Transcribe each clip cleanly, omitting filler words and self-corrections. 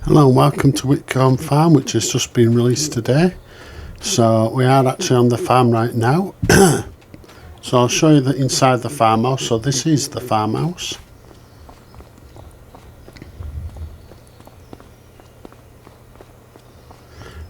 Hello and welcome to Witcombe farm, which has just been released today. So we are actually on the farm right now. So I'll show you the inside the farmhouse. So this is the farmhouse.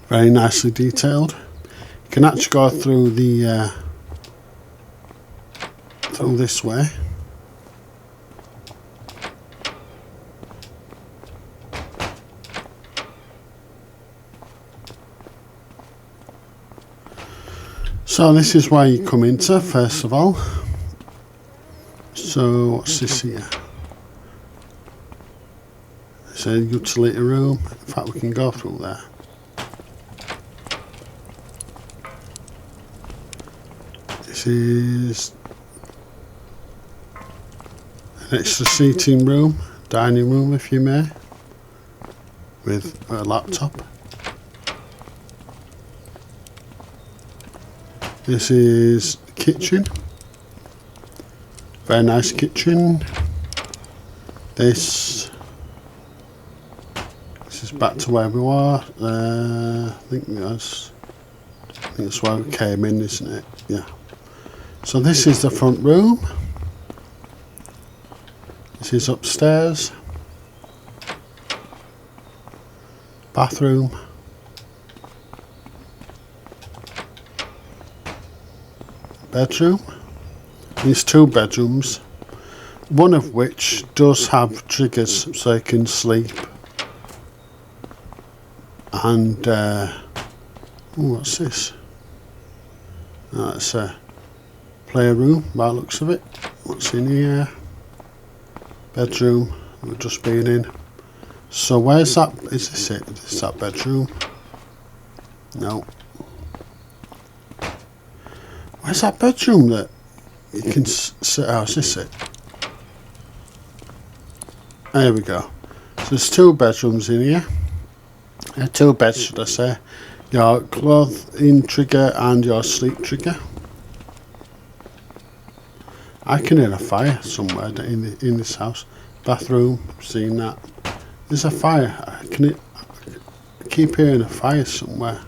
Very nicely detailed. You can actually go through the through this way. So this is where you come into first of all. So what's this here? It's a utility room. In fact, we can go through there. This is an extra seating room, dining room if you may, with a laptop. This is the kitchen, very nice kitchen. This is back to where we were. I think that's where we came in, isn't it? Yeah. So this is the front room. This is upstairs. Bathroom. Bedroom. These two bedrooms, one of which does have triggers so you can sleep. And what's this? That's a playroom by the looks of it. What's in here? Bedroom we've just been in. So where's that? Is this it? Is that bedroom? No. Where's that bedroom that you can sit out? Is this it? There we go. So there's two bedrooms in here. Two beds, should I say. Your clothing trigger and your sleep trigger. I can hear a fire somewhere in this house. Bathroom, seen that. There's a fire. I keep hearing a fire somewhere.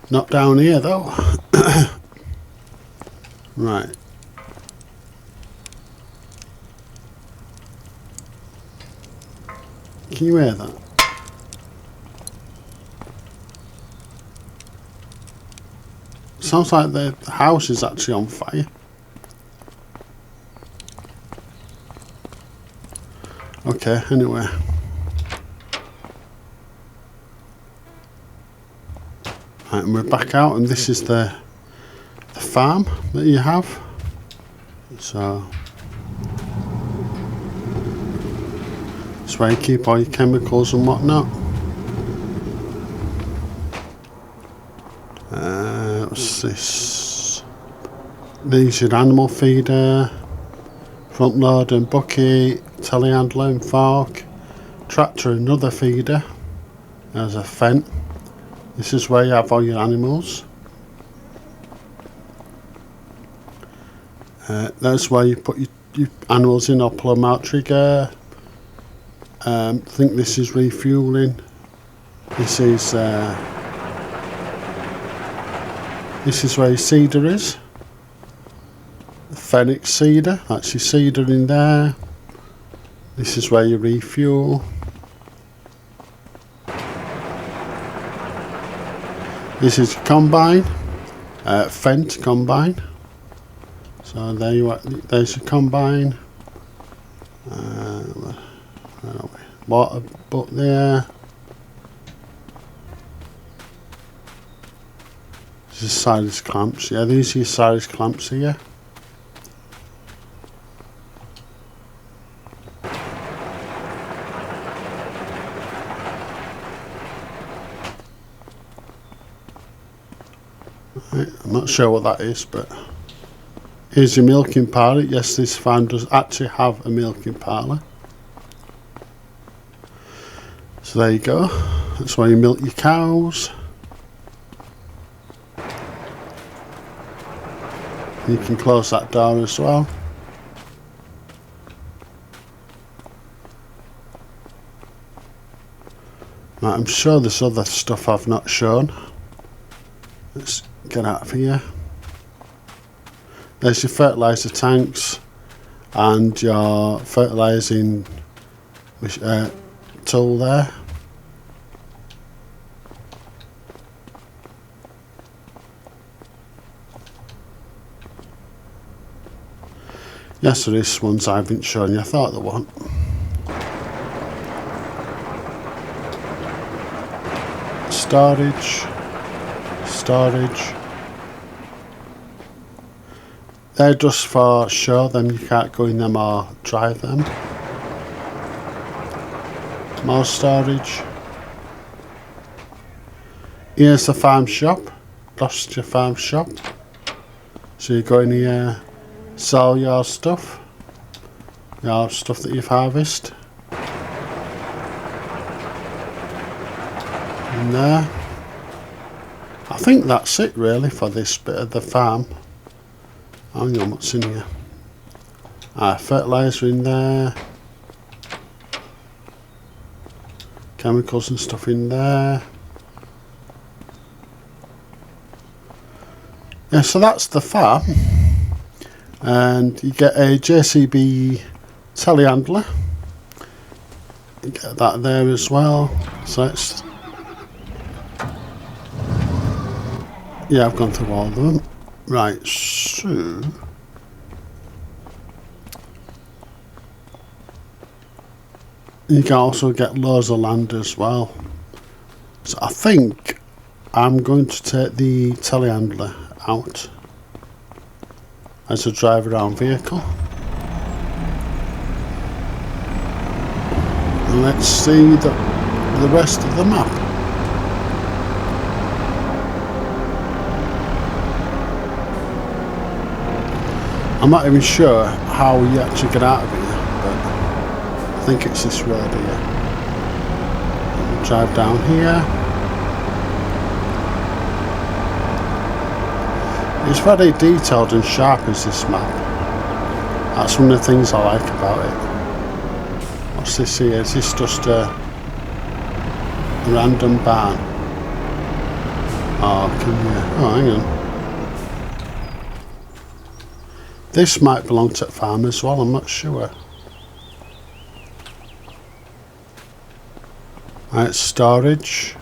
Not down here though. Right. Can you hear that? Sounds like the house is actually on fire. Okay, anyway. Right, and we're back out, and this is the farm that you have. So it's where you keep all your chemicals and whatnot. What's this? These are animal feeder, front loader and bucket, telehandler and fork, tractor, another feeder. There's a fence. This is where you have all your animals. That's where you put your animals in or pull them out trigger. I think this is refueling. This is where your seeder is. The Phoenix seeder, that's your seeder in there. This is where you refuel. This is a combine, Fent combine. So there you are. There's a combine. Where are we? Water butt there. This is silage clamps. Yeah, these are your silage clamps here. I'm not sure what that is, but here's your milking parlour. Yes, this farm does actually have a milking parlour. So there you go. That's where you milk your cows. You can close that door as well. Right, I'm sure there's other stuff I've not shown. Let's get out of here. There's your fertiliser tanks and your fertilising tool there. Yes, there is ones I haven't shown you. I thought there weren't. Storage. They're just for show them, you can't go in them or drive them. More storage. Here's the farm shop. Lost your farm shop. So you go in here, sell your stuff that you've harvested. In there. I think that's it really for this bit of the farm. Hang on, what's in here? Fertiliser in there. Chemicals and stuff in there. Yeah, so that's the farm. And you get a JCB telehandler. You get that there as well. So it's... yeah, I've gone through all of them. Right, so... you can also get loads of land as well. So I think I'm going to take the telehandler out as a drive around vehicle. And let's see the rest of the map. I'm not even sure how you actually get out of here, but I think it's this road here. We'll drive down here. It's very detailed and sharp as this map. That's one of the things I like about it. What's this here? Is this just a random barn? Oh, can you? Oh, hang on. This might belong to the farm as well, I'm not sure. Right, storage.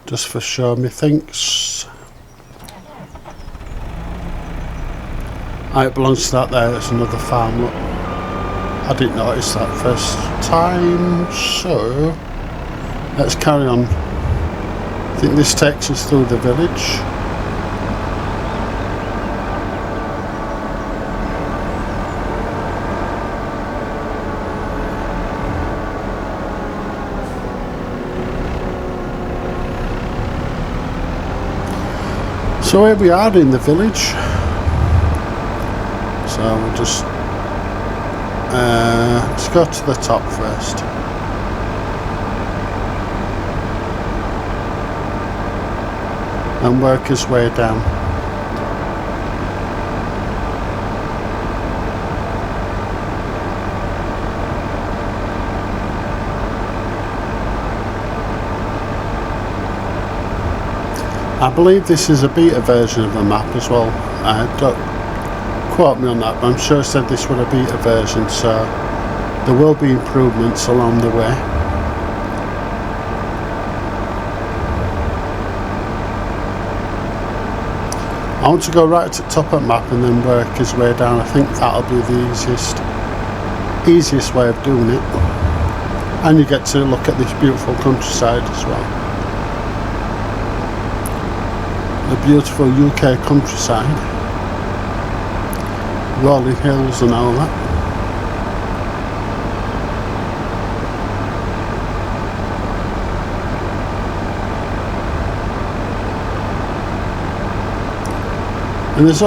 Just for show, methinks. It belongs to that there, it's another farm, look. I didn't notice that first time, so... let's carry on. I think this takes us through the village. So here we are in the village. So we'll just let's go to the top first. And work his way down. I believe this is a beta version of the map as well. Don't quote me on that, but I'm sure I said this was a beta version, so there will be improvements along the way. I want to go right to the top of the map and then work his way down. I think that'll be the easiest way of doing it. And you get to look at this beautiful countryside as well. The beautiful UK countryside. Rolling hills and all that. And there's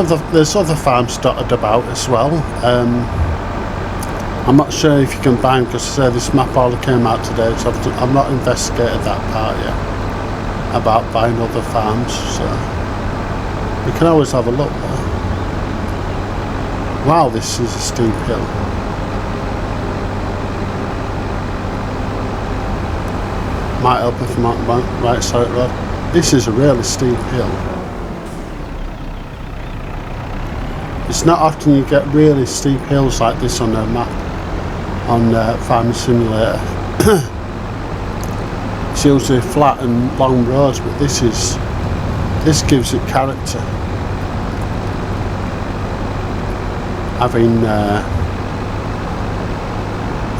other farms dotted about as well. I'm not sure if you can buy them because this map all came out today, so I've not investigated that part yet about buying other farms. So we can always have a look there. Wow, this is a steep hill. Might help if I'm on the right side of the road. This is a really steep hill. It's not often you get really steep hills like this on a map, on Farming Simulator. It's usually flat and long roads, but this gives it character. Having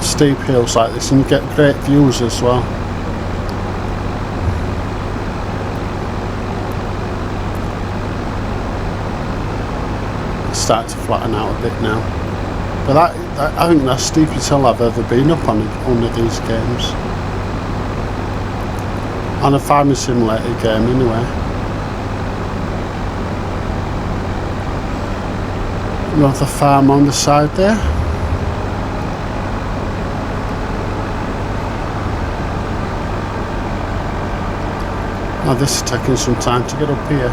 steep hills like this, and you get great views as well. It's starting to flatten out a bit now, but I think that's the steepest hill I've ever been up on one of these games. On a Farming Simulator game anyway. You have the farm on the side there. Now this is taking some time to get up here.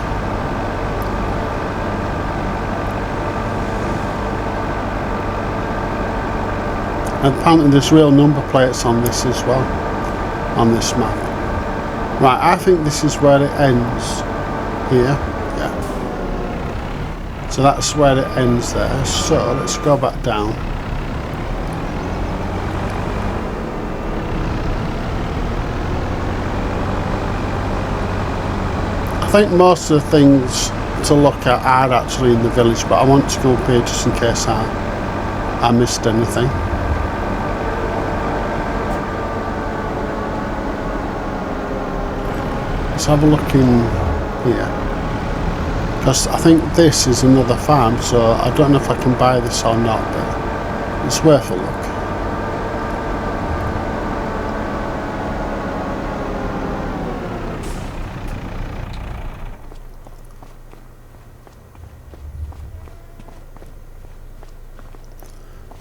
And apparently there's real number plates on this as well, on this map. Right, I think this is where it ends here. Yeah. So that's where it ends there. So let's go back down. I think most of the things to look at are actually in the village, but I want to go up here just in case I missed anything. Let's have a look in here, because I think this is another farm, so I don't know if I can buy this or not, but it's worth a look.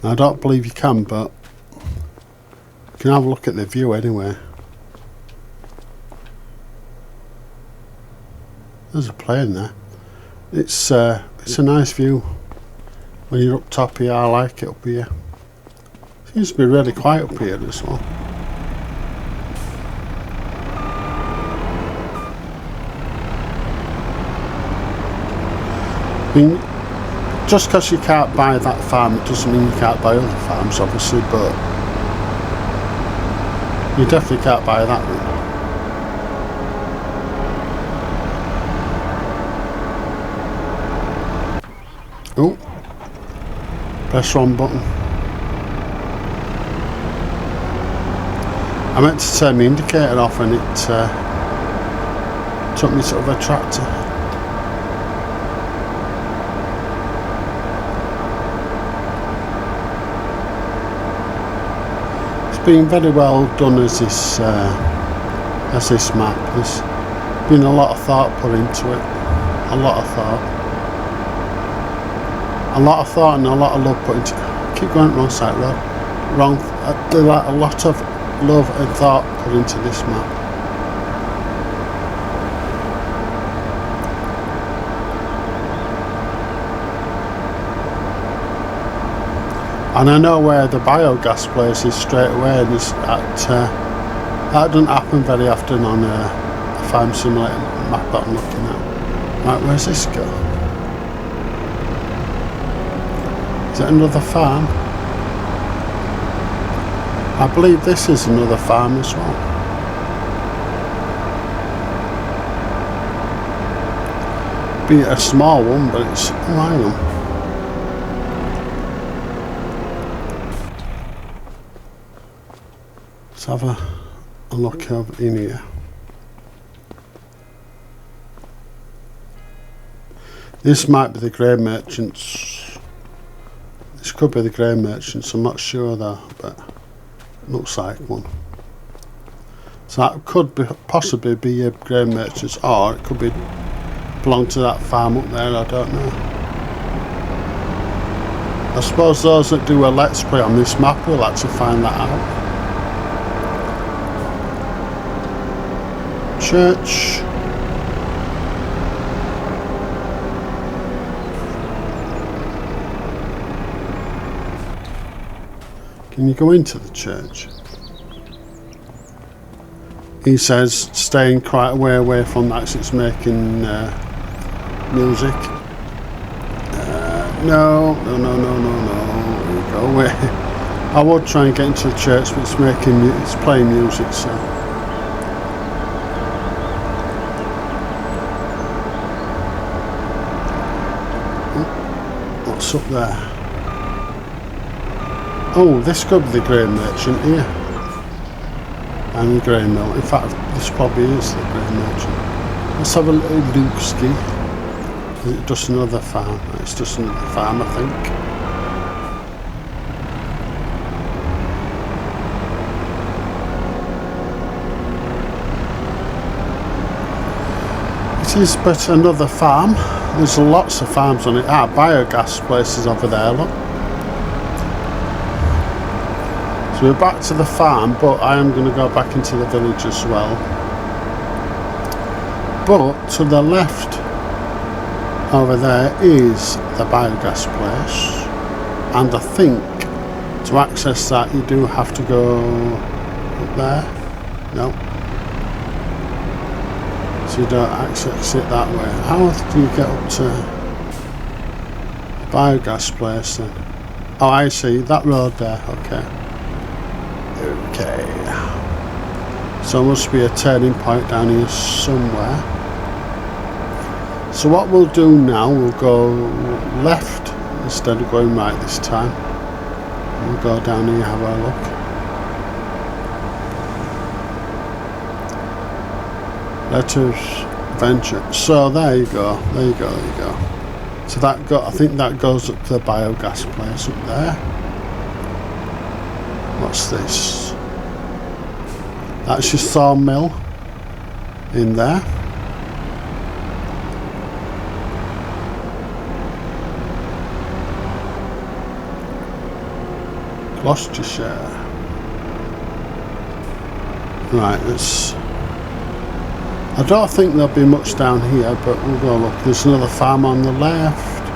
I don't believe you can, but you can have a look at the view anyway. There's a plane there. It's a nice view when you're up top here. I like it up here. Seems to be really quiet up here as well. I mean, just because you can't buy that farm, it doesn't mean you can't buy other farms, obviously, but you definitely can't buy that one. Oh, press wrong button. I meant to turn my indicator off and it took me to other tractor. It's been very well done as this map. There's been a lot of thought put into it. A lot of thought. A lot of thought and a lot of love put into it. Keep going wrong side road. Wrong. A lot of love and thought put into this map. And I know where the biogas place is straight away, and that doesn't happen very often on a farm simulator map that I'm looking at. Right, where's this go? Is it another farm? I believe this is another farm as well. Be a small one, but it's hang on. Let's have a look over in here. This might be the grain merchants. This could be the grain merchants, I'm not sure though, but it looks like one. So that could be possibly be a grain merchants, or it could be belong to that farm up there, I don't know. I suppose those that do a let's play on this map will actually find that out. Church. Can you go into the church? He says staying quite away from that 'cause it's making music. No. Go away. I would try and get into the church, but it's playing music, so. What's up there? Oh, this could be the grain merchant here. And the grain mill. In fact, this probably is the grain merchant. Let's have a little look-ski. Is it just another farm? It's just another farm, I think. It is but another farm. There's lots of farms on it. Biogas places over there, look. So we're back to the farm, but I am going to go back into the village as well. But to the left over there is the biogas place, and I think to access that you do have to go up there. No. So you don't access it that way. How do you get up to the biogas place then? Oh, I see, that road there, okay. Okay, so there must be a turning point down here somewhere. So what we'll do now, we'll go left instead of going right this time. We'll go down here, have a look. Let us venture. So there you go, there you go, there you go. So that I think that goes up to the biogas place up there. What's this? That's your sawmill in there. Gloucestershire. Right, I don't think there'll be much down here, but we'll go look. There's another farm on the left.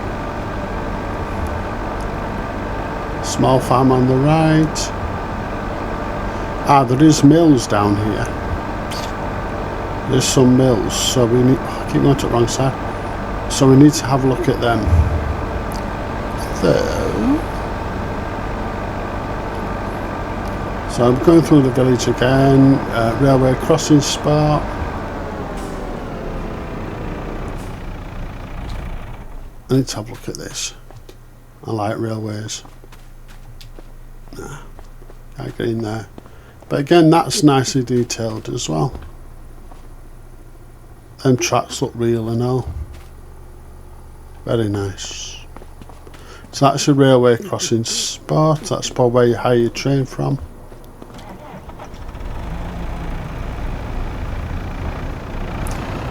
Small farm on the right. There is mills down here. There's some mills, so we need. I keep going to the wrong side. So we need to have a look at them. So I'm going through the village again. Railway crossing spot. I need to have a look at this. I like railways. Nah, can't get in there. But again, that's nicely detailed as well. Them tracks look real and all. Very nice. So that's a railway crossing spot. That's probably where you hire your train from.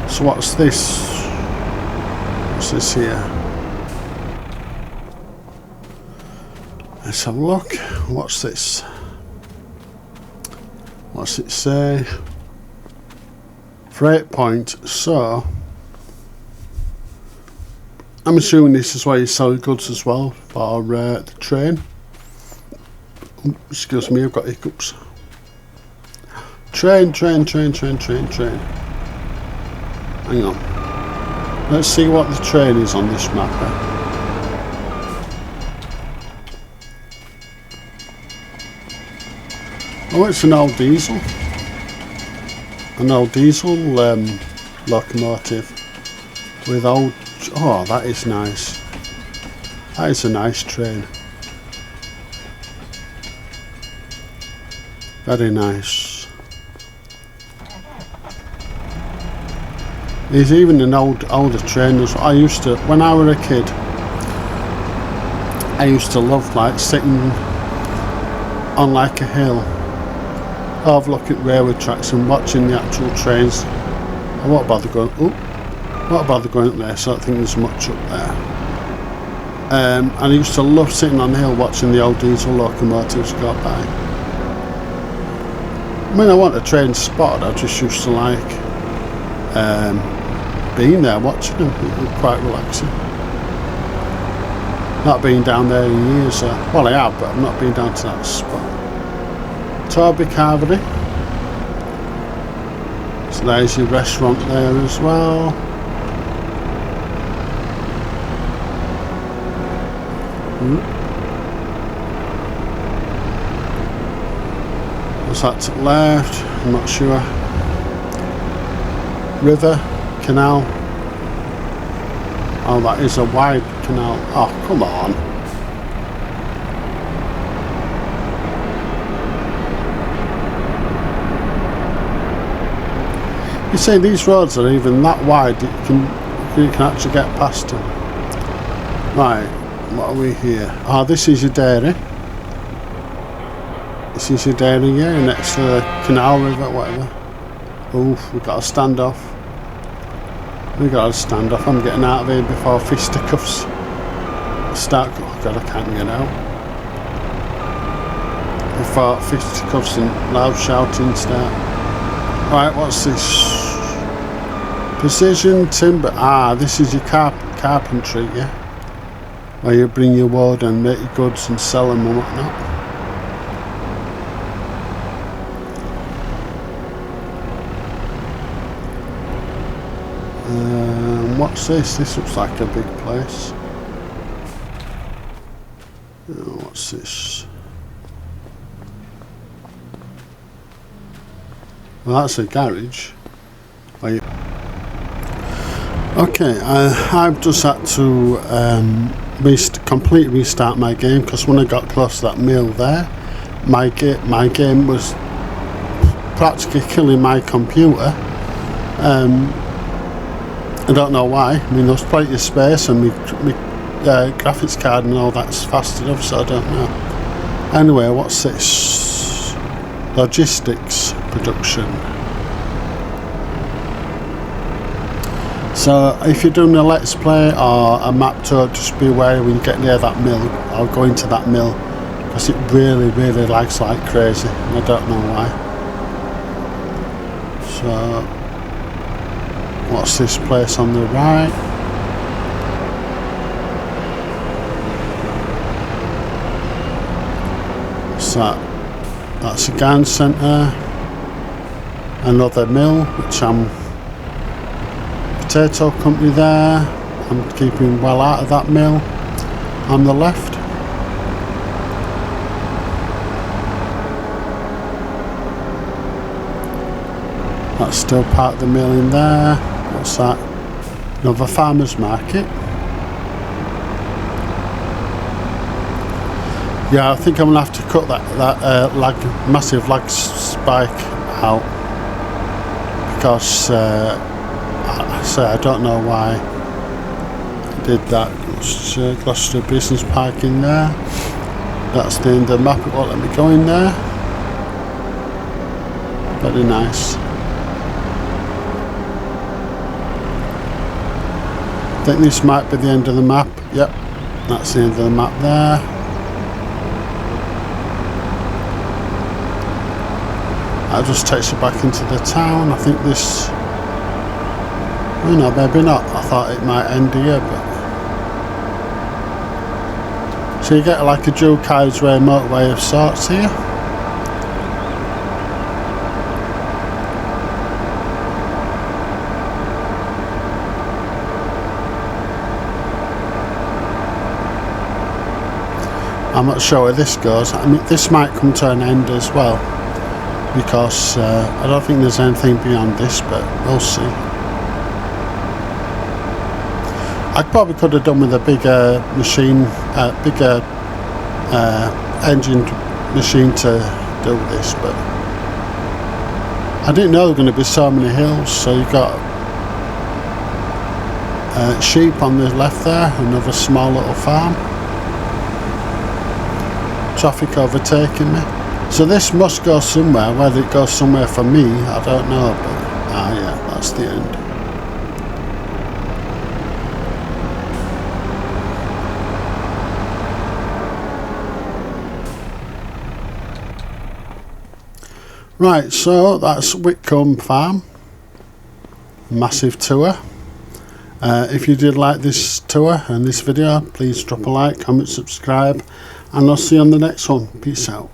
So what's this? What's this here? Let's have a look. What's this? What's it say? Freight point. So I'm assuming this is where you sell goods as well for the train. Excuse me, I've got hiccups. Train. Hang on. Let's see what the train is on this map. Oh, it's an old diesel. An old diesel locomotive with old. Oh, that is nice. That is a nice train. Very nice. There's even an older train as well. I used to, when I was a kid, I used to love like sitting on like a hill, overlooking railway tracks and watching the actual trains. I won't bother going. What about the going up there? So I don't think there's much up there. And I used to love sitting on the hill watching the old diesel locomotives go by. When I want a train spotted, I just used to like being there watching them. It was quite relaxing. Not been down there in years. Well, I have, but I've not been down to that spot. Torby Carvery. So there's your restaurant there as well. What's that to the left? I'm not sure. River, canal. Oh, that is a wide canal. Oh, come on. You say these roads are even that wide, you can actually get past them. Right, what are we here? Oh, this is your dairy. This is your dairy, yeah, next to the canal, river, whatever. Oof, we've got a standoff. We've got a standoff. I'm getting out of here before fisticuffs start. Oh God, I can't get out. Before fisticuffs and loud shouting start. Right, what's this? Precision timber. Ah, this is your carpentry, yeah? Where you bring your wood and make your goods and sell them and whatnot. What's this? This looks like a big place. Oh, what's this? Well, that's a garage. Okay, I've just had to completely restart my game because when I got close to that mill there, my game was practically killing my computer. I don't know why. I mean, there's plenty of space and my graphics card and all that's fast enough, so I don't know. Anyway, what's this? Logistics production. So if you're doing a let's play or a map tour, just be aware when you get near that mill or go into that mill, because it really lags like crazy and I don't know why. So what's this place on the right? What's that? That's a garden centre. Another mill, which potato company there. I'm keeping well out of that mill. On the left. That's still part of the mill in there. What's that? Another farmer's market. Yeah, I think I'm gonna have to cut that massive lag spike out because I don't know why I did that. Gloucester Business Park in there. That's the end of the map. It won't let me go in there. Very nice. I think this might be the end of the map. Yep, that's the end of the map there. That just takes you back into the town. I think this... Oh no, maybe not. I thought it might end here, but... So you get like a dual carriageway motorway of sorts here. I'm not sure where this goes. I mean, this might come to an end as well, because I don't think there's anything beyond this, but we'll see. I probably could have done with a bigger machine, bigger engine machine to do this, but I didn't know there were going to be so many hills. So you've got sheep on the left there, another small little farm. Traffic overtaking me. So this must go somewhere. Whether it goes somewhere for me, I don't know, but yeah, that's the end. Right, so that's Witcombe Farm. Massive tour. If you did like this tour and this video, please drop a like, comment, subscribe, and I'll see you on the next one. Peace out.